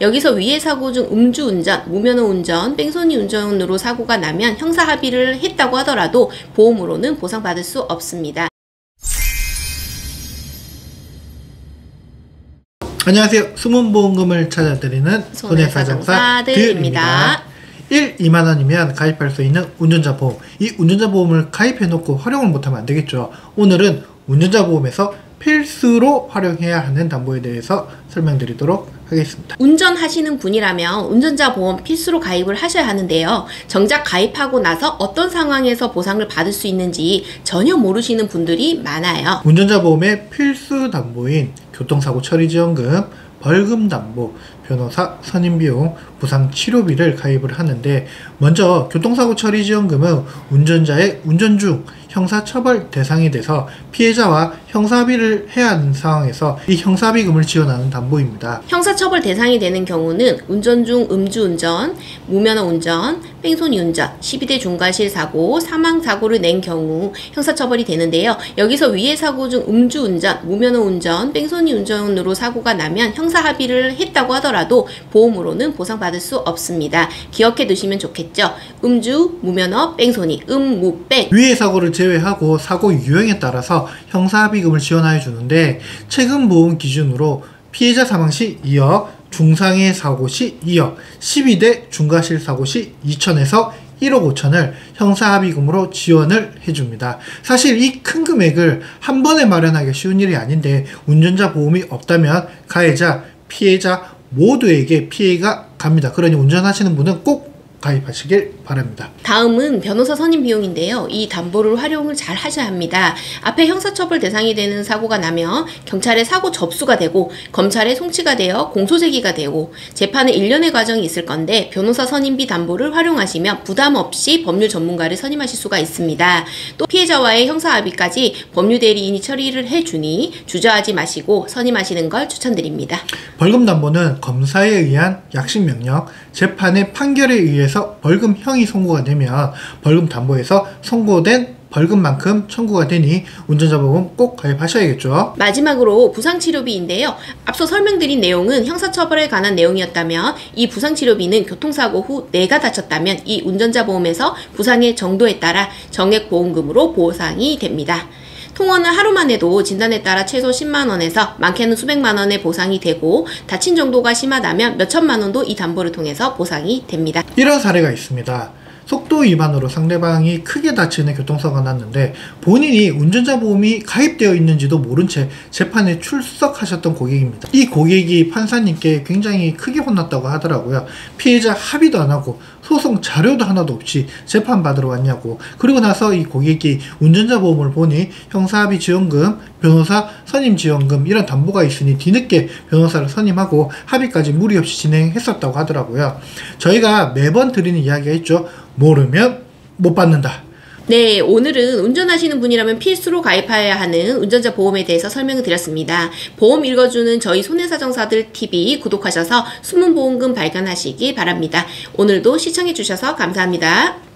여기서 위해 사고 중 음주운전, 무면허 운전, 뺑소니 운전으로 사고가 나면 형사 합의를 했다고 하더라도 보험으로는 보상받을 수 없습니다. 안녕하세요. 숨은 보험금을 찾아드리는 손해사정사들입니다. 1, 2만원이면 가입할 수 있는 운전자 보험. 이 운전자 보험을 가입해놓고 활용을 못하면 안되겠죠. 오늘은 운전자 보험에서 필수로 활용해야 하는 담보에 대해서 설명드리도록 하겠습니다. 운전하시는 분이라면 운전자 보험 필수로 가입을 하셔야 하는데요. 정작 가입하고 나서 어떤 상황에서 보상을 받을 수 있는지 전혀 모르시는 분들이 많아요. 운전자 보험의 필수 담보인 교통사고 처리지원금, 벌금담보, 변호사 선임비용, 부상치료비를 가입을 하는데, 먼저 교통사고 처리지원금은 운전자의 운전 중 형사처벌 대상이 돼서 피해자와 형사합의를 해야 하는 상황에서 이 형사합의금을 지원하는 담보입니다. 형사처벌 대상이 되는 경우는 운전 중 음주운전, 무면허 운전, 뺑소니 운전, 12대 중과실 사고, 사망사고를 낸 경우 형사처벌이 되는데요. 여기서 위해 사고 중 음주운전, 무면허 운전, 뺑소니 운전으로 사고가 나면 형사합의를 했다고 하더라도 보험으로는 보상받을 수 없습니다. 기억해 두시면 좋겠죠. 음주, 무면허, 뺑소니, 무, 뺑. 위해 사고를 제외하고 사고 유형에 따라서 형사합의금을 지원하여 주는데, 최근 보험 기준으로 피해자 사망 시 2억, 중상해 사고 시 2억, 12대 중과실 사고 시 2천에서 1억 5천을 형사합의금으로 지원을 해줍니다. 사실 이 큰 금액을 한 번에 마련하기가 쉬운 일이 아닌데, 운전자 보험이 없다면 가해자, 피해자 모두에게 피해가 갑니다. 그러니 운전하시는 분은 꼭 가입하시길 바랍니다. 다음은 변호사 선임 비용인데요. 이 담보를 활용을 잘 하셔야 합니다. 앞에 형사처벌 대상이 되는 사고가 나면 경찰에 사고 접수가 되고 검찰에 송치가 되어 공소제기가 되고 재판에 일련의 과정이 있을 건데, 변호사 선임비 담보를 활용하시면 부담 없이 법률 전문가를 선임하실 수가 있습니다. 또 피해자와의 형사합의까지 법률대리인이 처리를 해주니 주저하지 마시고 선임하시는 걸 추천드립니다. 벌금담보는 검사에 의한 약식명령, 재판의 판결에 의해서 벌금형이 선고가 되면 벌금담보에서 선고된 벌금만큼 청구가 되니 운전자 보험 꼭 가입하셔야겠죠. 마지막으로 부상치료비인데요. 앞서 설명드린 내용은 형사처벌에 관한 내용이었다면, 이 부상치료비는 교통사고 후 내가 다쳤다면 이 운전자 보험에서 부상의 정도에 따라 정액보험금으로 보상이 됩니다. 통원은 하루만 해도 진단에 따라 최소 10만원에서 많게는 수백만원의 보상이 되고, 다친 정도가 심하다면 몇천만원도 이 담보를 통해서 보상이 됩니다. 이런 사례가 있습니다. 속도 위반으로 상대방이 크게 다치는 교통사고가 났는데 본인이 운전자 보험이 가입되어 있는지도 모른 채 재판에 출석하셨던 고객입니다. 이 고객이 판사님께 굉장히 크게 혼났다고 하더라고요. 피해자 합의도 안 하고 소송 자료도 하나도 없이 재판 받으러 왔냐고. 그리고 나서 이 고객이 운전자 보험을 보니 형사합의 지원금, 변호사 선임 지원금 이런 담보가 있으니 뒤늦게 변호사를 선임하고 합의까지 무리 없이 진행했었다고 하더라고요. 저희가 매번 드리는 이야기가 있죠. 모르면 못 받는다. 네, 오늘은 운전하시는 분이라면 필수로 가입해야 하는 운전자 보험에 대해서 설명을 드렸습니다. 보험 읽어주는 저희 손해사정사들 TV 구독하셔서 숨은 보험금 발견하시기 바랍니다. 오늘도 시청해주셔서 감사합니다.